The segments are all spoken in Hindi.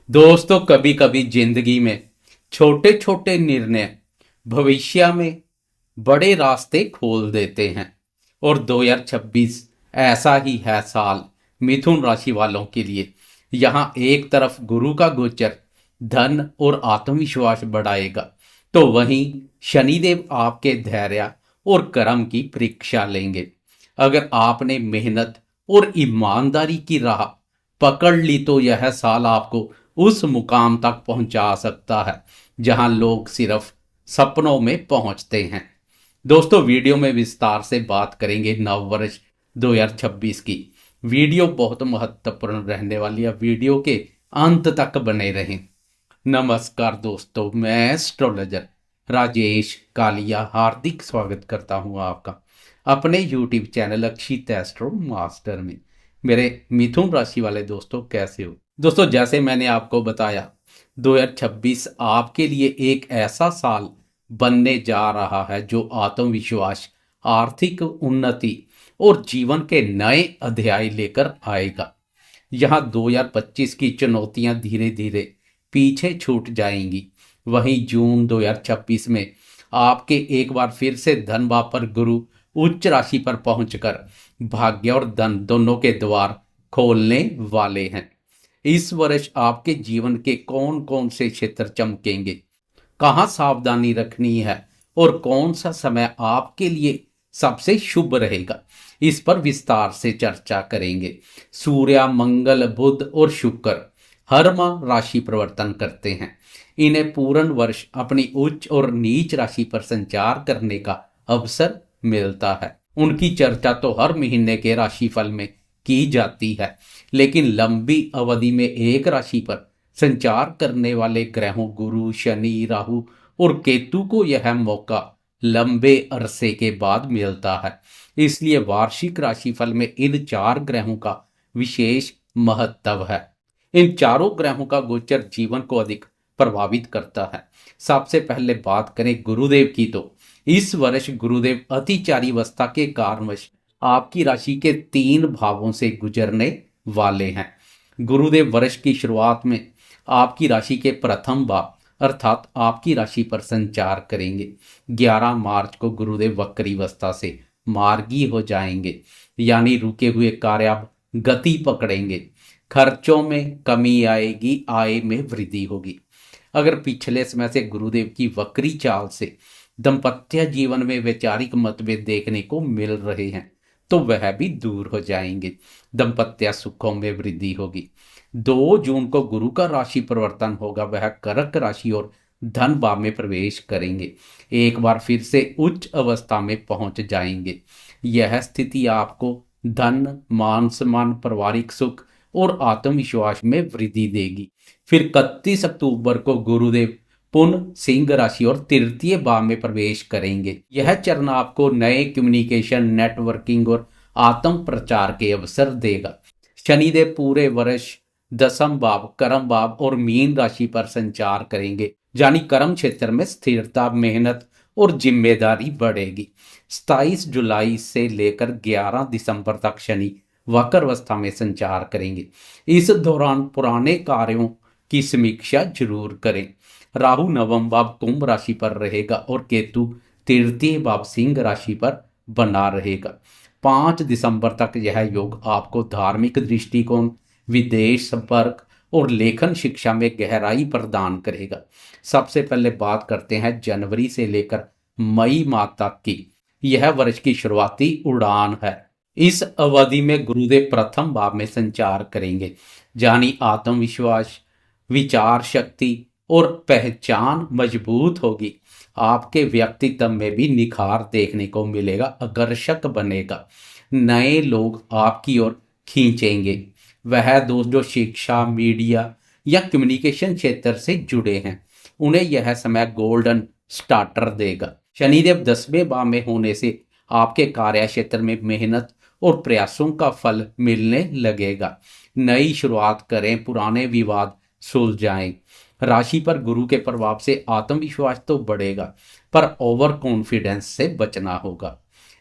दोस्तों, कभी कभी जिंदगी में छोटे छोटे निर्णय भविष्य में बड़े रास्ते खोल देते हैं। और 2026 ऐसा ही है साल मिथुन राशि वालों के लिए। यहाँ एक तरफ गुरु का गोचर धन और आत्मविश्वास बढ़ाएगा, तो वहीं शनिदेव आपके धैर्य और कर्म की परीक्षा लेंगे। अगर आपने मेहनत और ईमानदारी की राह पकड़ ली तो यह साल आपको उस मुकाम तक पहुंचा सकता है जहां लोग सिर्फ सपनों में पहुंचते हैं। दोस्तों, वीडियो में विस्तार से बात करेंगे नव वर्ष 2026 की। वीडियो बहुत महत्वपूर्ण रहने वाली है, वीडियो के अंत तक बने रहें। नमस्कार दोस्तों, मैं एस्ट्रोलॉजर राजेश कालिया हार्दिक स्वागत करता हूं आपका अपने यूट्यूब चैनल अक्षित एस्ट्रो मास्टर में। मेरे मिथुन राशि वाले दोस्तों, कैसे हो? दोस्तों, जैसे मैंने आपको बताया, 2026 आपके लिए एक ऐसा साल बनने जा रहा है जो आत्मविश्वास, आर्थिक उन्नति और जीवन के नए अध्याय लेकर आएगा। यहाँ 2025 की चुनौतियां धीरे धीरे पीछे छूट जाएंगी। वहीं जून 2026 में आपके एक बार फिर से धन भाव पर गुरु उच्च राशि पर पहुंचकर भाग्य और धन दोनों के द्वार खोलने वाले हैं। इस वर्ष आपके जीवन के कौन कौन से क्षेत्र चमकेंगे, कहाँ सावधानी रखनी है और कौन सा समय आपके लिए सबसे शुभ रहेगा, इस पर विस्तार से चर्चा करेंगे। सूर्य, मंगल, बुध और शुक्र हर माह राशि परिवर्तन करते हैं। इन्हें पूर्ण वर्ष अपनी उच्च और नीच राशि पर संचार करने का अवसर मिलता है। उनकी चर्चा तो हर महीने के राशिफल में की जाती है, लेकिन लंबी अवधि में एक राशि पर संचार करने वाले ग्रहों गुरु, शनि, राहु और केतु को यह मौका लंबे अरसे के बाद मिलता है। इसलिए वार्षिक राशिफल में इन चार ग्रहों का विशेष महत्व है। इन चारों ग्रहों का गोचर जीवन को अधिक प्रभावित करता है। सबसे पहले बात करें गुरुदेव की, तो इस वर्ष गुरुदेव अतिचारी अवस्था के कारणवश आपकी राशि के 3 भावों से गुजरने वाले हैं। गुरुदेव वर्ष की शुरुआत में आपकी राशि के प्रथम भाव अर्थात आपकी राशि पर संचार करेंगे। 11 मार्च को गुरुदेव वक्री अवस्था से मार्गी हो जाएंगे, यानी रुके हुए कार्य अब गति पकड़ेंगे। खर्चों में कमी आएगी, आय में वृद्धि होगी। अगर पिछले समय से गुरुदेव की वक्री चाल से दाम्पत्य जीवन में वैचारिक मतभेद देखने को मिल रहे हैं, तो वह भी दूर हो जाएंगे। दाम्पत्य सुखों में वृद्धि होगी। 2 जून को गुरु का राशि परिवर्तन होगा, वह कर्क राशि और धन भाव में प्रवेश करेंगे। एक बार फिर से उच्च अवस्था में पहुंच जाएंगे। यह स्थिति आपको धन, मान सम्मान, पारिवारिक सुख और आत्मविश्वास में वृद्धि देगी। फिर 31 अक्टूबर को गुरुदेव पुनः सिंह राशि और तृतीय भाव में प्रवेश करेंगे। यह चरण आपको नए कम्युनिकेशन, नेटवर्किंग और आत्म प्रचार के अवसर देगा। शनिदेव पूरे वर्ष दसम भाव, कर्म भाव और मीन राशि पर संचार करेंगे, यानी कर्म क्षेत्र में स्थिरता, मेहनत और जिम्मेदारी बढ़ेगी। 27 जुलाई से लेकर 11 दिसंबर तक शनि वक्र अवस्था में संचार करेंगे। इस दौरान पुराने कार्यों की समीक्षा जरूर करें। राहु नवम भाव कुंभ राशि पर रहेगा और केतु तृतीय भाव सिंह राशि पर बना रहेगा। 5 दिसंबर तक यह योग आपको धार्मिक दृष्टिकोण, विदेश संपर्क और लेखन शिक्षा में गहराई प्रदान करेगा। सबसे पहले बात करते हैं जनवरी से लेकर मई माह तक की। यह वर्ष की शुरुआती उड़ान है। इस अवधि में गुरुदेव प्रथम भाव में संचार करेंगे, यानी आत्मविश्वास, विचार शक्ति और पहचान मजबूत होगी। आपके व्यक्तित्व में भी निखार देखने को मिलेगा, आकर्षक बनेगा। नए लोग आपकी ओर खींचेंगे। वह दोस्त जो शिक्षा, मीडिया या कम्युनिकेशन क्षेत्र से जुड़े हैं, उन्हें यह समय गोल्डन स्टार्टर देगा। शनिदेव 10वें भाव में होने से आपके कार्य क्षेत्र में मेहनत और प्रयासों का फल मिलने लगेगा। नई शुरुआत करें, पुराने विवाद सुलझाएं। राशि पर गुरु के प्रभाव से आत्मविश्वास तो बढ़ेगा, पर ओवर कॉन्फिडेंस से बचना होगा।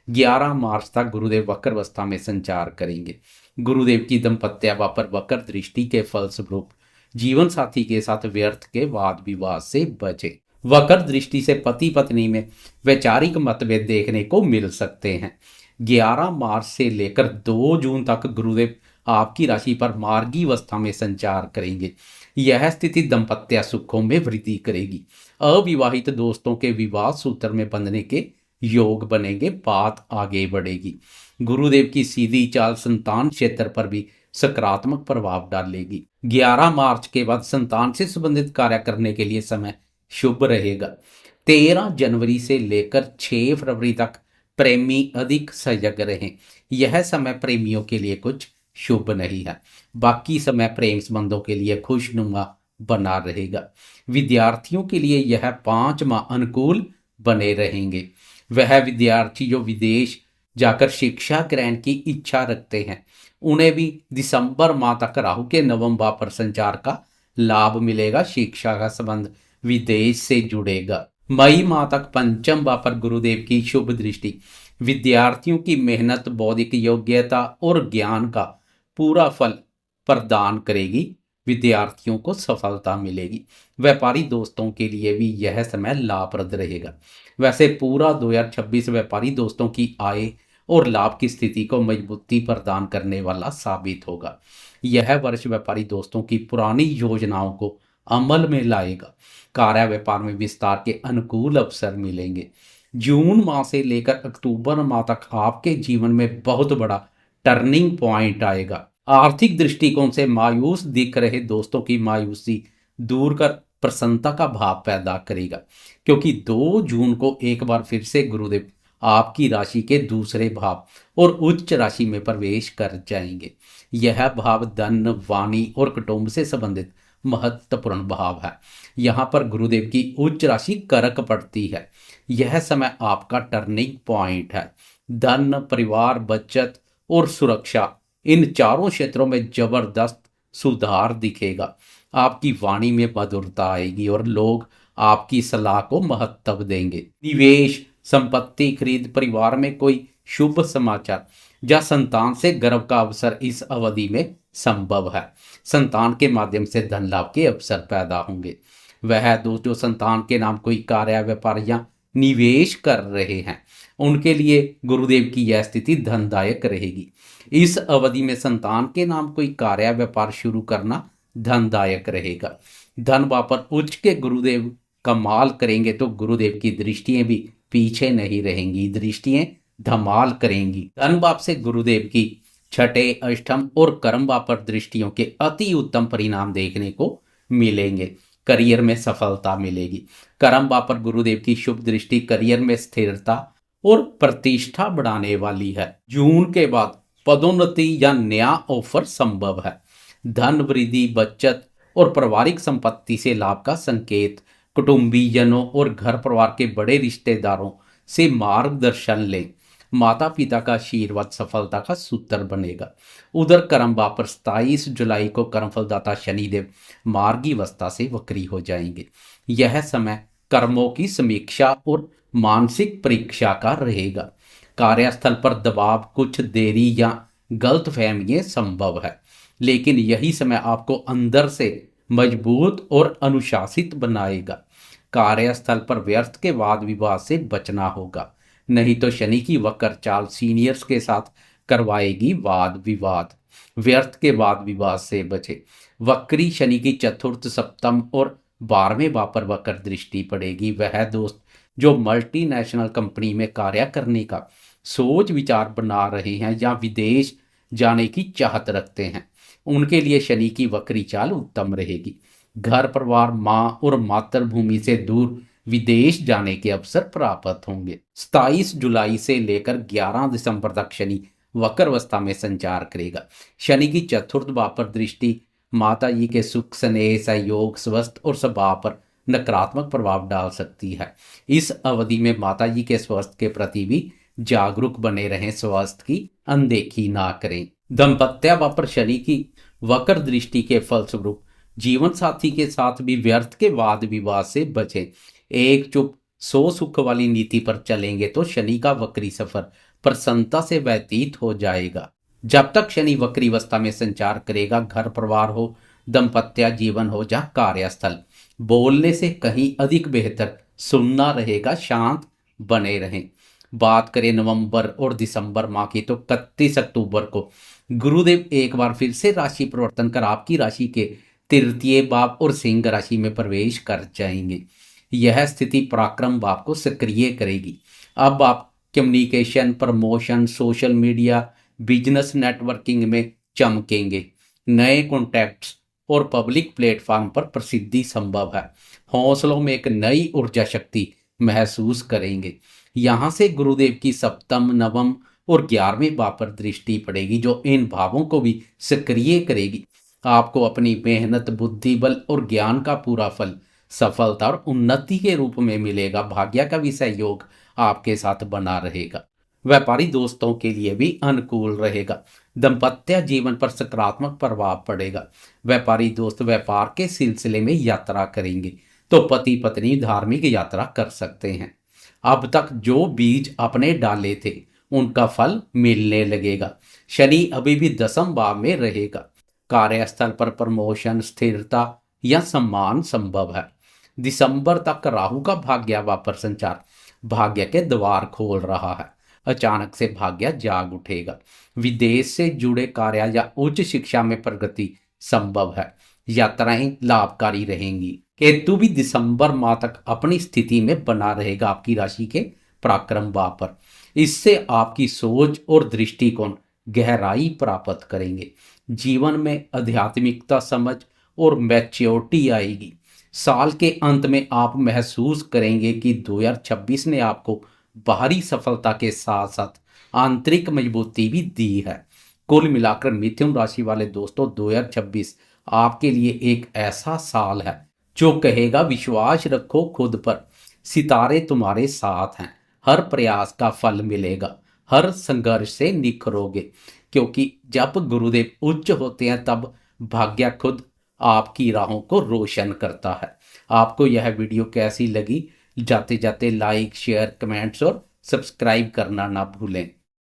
11 मार्च तक गुरुदेव वक्र अवस्था में संचार करेंगे। गुरुदेव की दाम्पत्य भाव पर वक्र दृष्टि के फलस्वरूप जीवन साथी के साथ व्यर्थ के वाद विवाद से बचें। वक्र दृष्टि से पति पत्नी में वैचारिक मतभेद देखने को मिल सकते हैं। 11 मार्च से लेकर 2 जून तक गुरुदेव आपकी राशि पर मार्गी अवस्था में संचार करेंगे। यह स्थिति दाम्पत्य सुखों में वृद्धि करेगी। अविवाहित दोस्तों के विवाह सूत्र में बंधने के योग बनेंगे, बात आगे बढ़ेगी। गुरुदेव की सीधी चाल संतान क्षेत्र पर भी सकारात्मक प्रभाव डालेगी। 11 मार्च के बाद संतान से संबंधित कार्य करने के लिए समय शुभ रहेगा। 13 जनवरी से लेकर 6 फरवरी तक प्रेमी अधिक सजग रहें। यह समय प्रेमियों के लिए कुछ शुभ नहीं है। बाकी समय प्रेम संबंधों के लिए खुशनुमा बना रहेगा। विद्यार्थियों के लिए यह 5 माह अनुकूल बने रहेंगे। वह विद्यार्थी जो विदेश जाकर शिक्षा ग्रहण की इच्छा रखते हैं, उन्हें भी दिसंबर माह तक राहु के नवम भाव पर संचार का लाभ मिलेगा। शिक्षा का संबंध विदेश से जुड़ेगा। मई माह तक पंचम भाव पर गुरुदेव की शुभ दृष्टि विद्यार्थियों की मेहनत, बौद्धिक योग्यता और ज्ञान का पूरा फल प्रदान करेगी। विद्यार्थियों को सफलता मिलेगी। व्यापारी दोस्तों के लिए भी यह समय लाभप्रद रहेगा। वैसे पूरा 2026 व्यापारी दोस्तों की आय और लाभ की स्थिति को मजबूती प्रदान करने वाला साबित होगा। यह वर्ष व्यापारी दोस्तों की पुरानी योजनाओं को अमल में लाएगा। कार्य व्यापार में विस्तार के अनुकूल अवसर मिलेंगे। जून माह से लेकर अक्टूबर माह तक आपके जीवन में बहुत बड़ा टर्निंग पॉइंट आएगा। आर्थिक दृष्टिकोण से मायूस दिख रहे दोस्तों की मायूसी दूर कर प्रसन्नता का भाव पैदा करेगा, क्योंकि 2 जून को एक बार फिर से गुरुदेव आपकी राशि के दूसरे भाव और उच्च राशि में प्रवेश कर जाएंगे। यह भाव धन, वाणी और कुटुंब से संबंधित महत्वपूर्ण भाव है। यहाँ पर गुरुदेव की उच्च राशि करक पड़ती है। यह समय आपका टर्निंग पॉइंट है। धन, परिवार, बचत और सुरक्षा, इन चारों क्षेत्रों में जबरदस्त सुधार दिखेगा। आपकी वाणी में मधुरता आएगी और लोग आपकी सलाह को महत्व देंगे। निवेश, संपत्ति खरीद, परिवार में कोई शुभ समाचार या संतान से गर्व का अवसर इस अवधि में संभव है। संतान के माध्यम से धन लाभ के अवसर पैदा होंगे। वह दोस्त जो संतान के नाम कोई कार्य, व्यापार या निवेश कर रहे हैं, उनके लिए गुरुदेव की यह स्थिति धनदायक रहेगी। इस अवधि में संतान के नाम कोई कार्य, व्यापार शुरू करना धनदायक रहेगा। धन वापर उच्च के गुरुदेव कमाल करेंगे तो गुरुदेव की दृष्टियां भी पीछे नहीं रहेंगी, दृष्टियां धमाल करेंगी। धन भाव से गुरुदेव की छठे, अष्टम और कर्म भाव पर दृष्टियों के अति उत्तम परिणाम देखने को मिलेंगे। करियर में सफलता मिलेगी। कर्म भाव पर गुरुदेव की शुभ दृष्टि करियर में स्थिरता और प्रतिष्ठा बढ़ाने वाली है। जून के बाद पदोन्नति या नया ऑफर संभव है। धन वृद्धि, बचत और पारिवारिक संपत्ति से लाभ का संकेत। कुटुंबीजनों और घर परिवार के बड़े रिश्तेदारों से मार्गदर्शन लें। माता पिता का आशीर्वाद सफलता का सूत्र बनेगा। उधर कर्म भाव पर 27 जुलाई को कर्मफलदाता शनिदेव मार्गी अवस्था से वक्री हो जाएंगे। यह समय कर्मों की समीक्षा और मानसिक परीक्षा का रहेगा। कार्यस्थल पर दबाव, कुछ देरी या गलतफहमियां संभव है, लेकिन यही समय आपको अंदर से मजबूत और अनुशासित बनाएगा। कार्यस्थल पर व्यर्थ के वाद विवाद से बचना होगा, नहीं तो शनि की वक्र चाल सीनियर्स के साथ करवाएगी वाद विवाद। व्यर्थ के वाद विवाद से बचे। वक्री शनि की चतुर्थ, सप्तम और 12वें भाव पर वक्र दृष्टि पड़ेगी। वह दोस्त जो मल्टीनेशनल कंपनी में कार्य करने का सोच विचार बना रहे हैं या विदेश जाने की चाहत रखते हैं, उनके लिए शनि की वक्री चाल उत्तम रहेगी। घर परिवार, माँ और मातृभूमि से दूर विदेश जाने के अवसर प्राप्त होंगे। 27 जुलाई से लेकर 11 दिसंबर तक शनि वक्र अवस्था में संचार करेगा। शनि की चतुर्थ भाव पर दृष्टि माता जी के सुख, स्नेह, सहयोग, स्वास्थ्य और स्वभाव पर नकारात्मक प्रभाव डाल सकती है। इस अवधि में माता जी के स्वास्थ्य के प्रति भी जागरूक बने रहें, स्वास्थ्य की अनदेखी ना करें। दाम्पत्य भाव पर शनि की वक्र दृष्टि के फलस्वरूप जीवन साथी के साथ भी व्यर्थ के वाद विवाद से बचें। एक चुप 100 सुख वाली नीति पर चलेंगे तो शनि का वक्री सफर प्रसन्नता से व्यतीत हो जाएगा। जब तक शनि वक्री अवस्था में संचार करेगा, घर परिवार हो, दाम्पत्य जीवन हो या कार्यस्थल, बोलने से कहीं अधिक बेहतर सुनना रहेगा, शांत बने रहें। बात करें नवंबर और दिसंबर माह की, तो 31 अक्टूबर को गुरुदेव एक बार फिर से राशि परिवर्तन कर आपकी राशि के तृतीय भाव और सिंह राशि में प्रवेश कर जाएंगे। यह स्थिति पराक्रम भाव को सक्रिय करेगी। अब आप communication, promotion, social media, business, networking में चमकेंगे। नए कॉन्टैक्ट्स और पब्लिक प्लेटफॉर्म पर प्रसिद्धि संभव है। हौसलों में एक नई ऊर्जा शक्ति महसूस करेंगे। यहाँ से गुरुदेव की सप्तम, नवम और 11वें भाव पर दृष्टि पड़ेगी, जो इन भावों को भी सक्रिय करेगी। आपको अपनी मेहनत, बुद्धि बल और ज्ञान का पूरा फल सफलता और उन्नति के रूप में मिलेगा। भाग्य का भी सहयोग आपके साथ बना रहेगा। व्यापारी दोस्तों के लिए भी अनुकूल रहेगा। दाम्पत्य जीवन पर सकारात्मक प्रभाव पड़ेगा। व्यापारी दोस्त व्यापार के सिलसिले में यात्रा करेंगे, तो पति पत्नी धार्मिक यात्रा कर सकते हैं। अब तक जो बीज अपने डाले थे उनका फल मिलने लगेगा। शनि अभी भी 10वें भाव में रहेगा। कार्यस्थल पर प्रमोशन, स्थिरता या सम्मान संभव है। दिसंबर तक राहु का भाग्य वापर संचार भाग्य के द्वार खोल रहा है। अचानक से भाग्य जाग उठेगा। विदेश से जुड़े कार्य या उच्च शिक्षा में प्रगति संभव है। यात्राएं लाभकारी रहेंगी। केतु भी दिसंबर माह तक अपनी स्थिति में बना रहेगा आपकी राशि के पराक्रम भाव पर। इससे आपकी सोच और दृष्टिकोण गहराई प्राप्त करेंगे। जीवन में आध्यात्मिकता, समझ और मैच्योरिटी आएगी। साल के अंत में आप महसूस करेंगे कि 2026 ने आपको बाहरी सफलता के साथ साथ आंतरिक मजबूती भी दी है। कुल मिलाकर मिथुन राशि वाले दोस्तों, 2026 आपके लिए एक ऐसा साल है जो कहेगा विश्वास रखो खुद पर, सितारे तुम्हारे साथ हैं। हर प्रयास का फल मिलेगा, हर संघर्ष से निखरोगे, क्योंकि जब गुरुदेव उच्च होते हैं तब भाग्य खुद आपकी राहों को रोशन करता है। आपको यह वीडियो कैसी लगी? जाते जाते लाइक, शेयर, कमेंट्स और सब्सक्राइब करना ना भूलें।